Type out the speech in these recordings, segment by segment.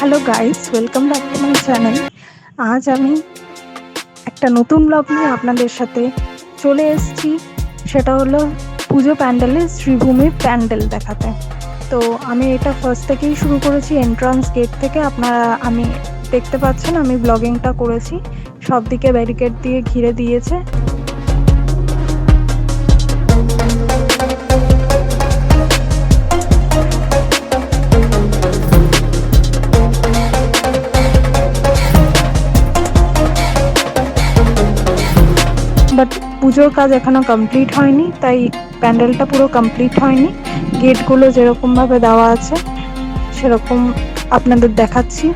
Hello guys, welcome back to my channel. আজ আমি একটা নতুন ব্লগ নিয়ে আপনাদের সাথে চলে এসেছি। সেটা হলো পুজো প্যান্ডেলের শ্রীভূমির প্যান্ডেল দেখাতে। তো আমি এটা ফার্স্ট থেকেই শুরু করেছি, এন্ট্রান্স গেট থেকে। আমি দেখতে পাচ্ছেন আমি ব্লগিংটা করেছি, সব দিকে ব্যারিকেড দিয়ে ঘিরে দিয়েছে। বাট পুজোর কাজ এখনো কমপ্লিট হয়নি, তাই প্যান্ডেলটা পুরো কমপ্লিট হয়নি। গেটগুলো যেরকমভাবে দেওয়া আছে সেরকম আপনাদের দেখাচ্ছি।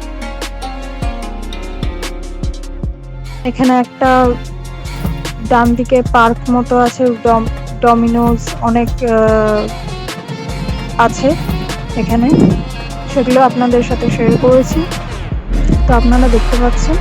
এখানে একটা ডান দিকে পার্ক মতো আছে, ডমিনোজ অনেক আছে এখানে, সেগুলো আপনাদের সাথে শেয়ার করেছি, তো আপনারা দেখতে পাচ্ছেন।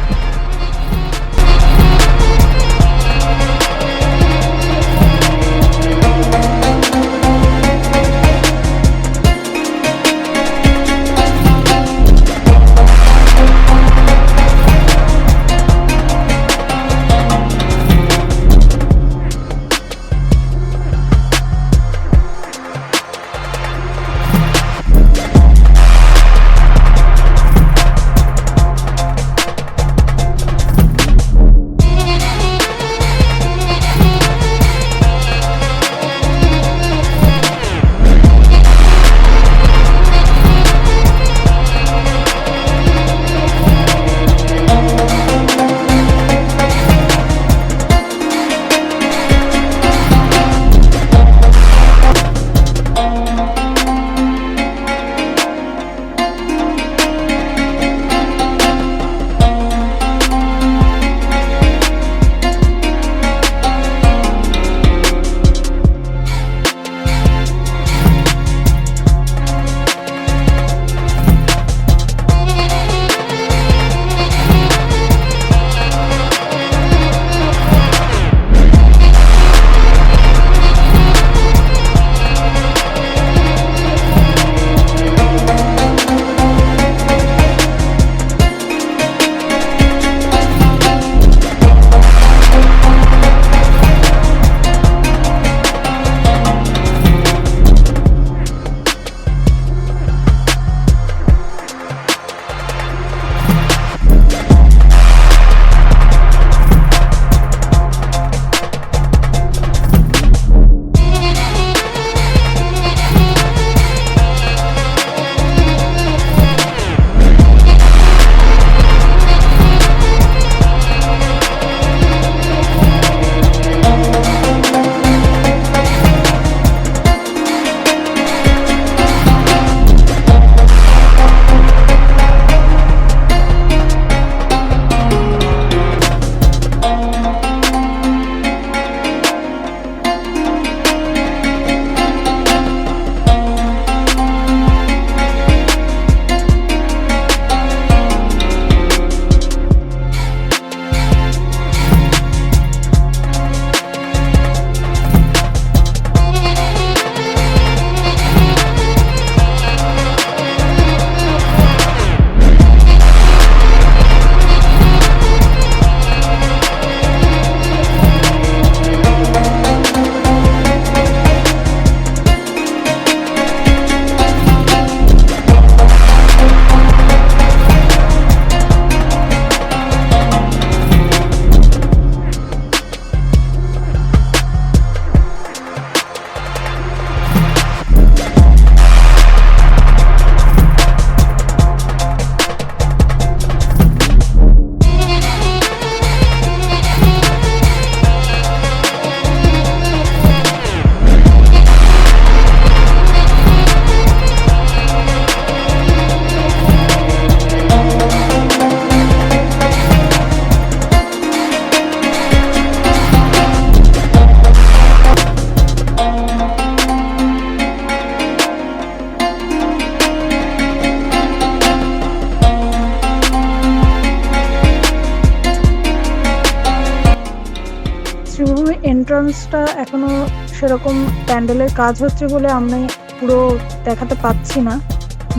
শ্রীভূমি এন্ট্রান্সটা এখনো সেরকম প্যান্ডেলের কাজ হচ্ছে বলে আমি পুরো দেখাতে পাচ্ছি না,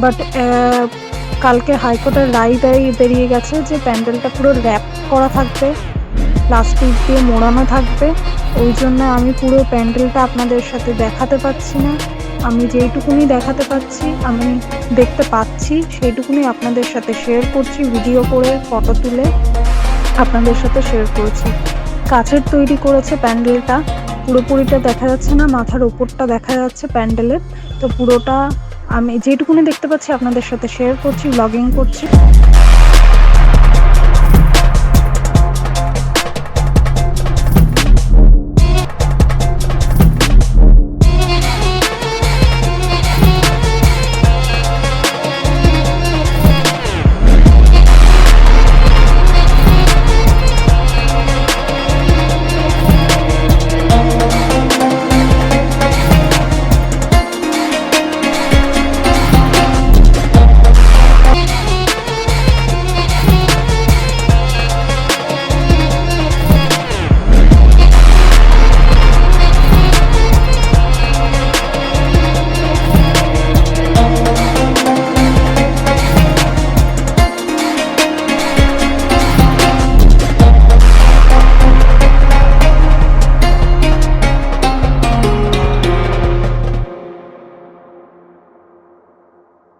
বাট কালকে হাইকোর্টের রায় বেরিয়ে গেছে যে প্যান্ডেলটা পুরো র্যাপ করা থাকবে, প্লাস্টিক দিয়ে মোড়ানো থাকবে। ওই জন্য আমি পুরো প্যান্ডেলটা আপনাদের সাথে দেখাতে পাচ্ছি না। আমি যেইটুকুনি দেখাতে পাচ্ছি, আমি দেখতে পাচ্ছি, সেইটুকুনি আপনাদের সাথে শেয়ার করছি, ভিডিও করে ফটো তুলে আপনাদের সাথে শেয়ার করছি। কাচের তৈরি করেছে প্যান্ডেলটা, পুরোপুরিটা দেখা যাচ্ছে না, মাথার ওপরটা দেখা যাচ্ছে প্যান্ডেলের। তো পুরোটা আমি যেটুকুনি দেখতে পাচ্ছি আপনাদের সাথে শেয়ার করছি, ব্লগিং করছি।